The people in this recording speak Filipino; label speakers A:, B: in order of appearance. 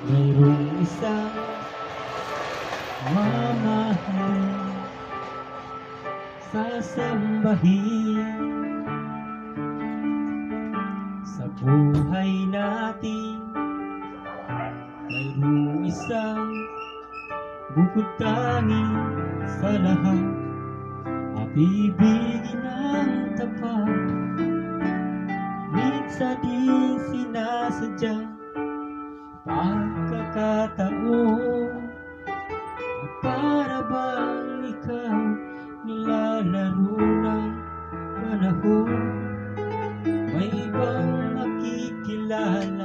A: Mayroong isang mamahalin, sasambahin sa buhay natin. Mayroong isang bukod tangi sa lahat, at ibigin ng tapat. Minsan di sinasadya, pagkakataon, at para bang ikaw nilalaro ng panahon. May ibang makikilala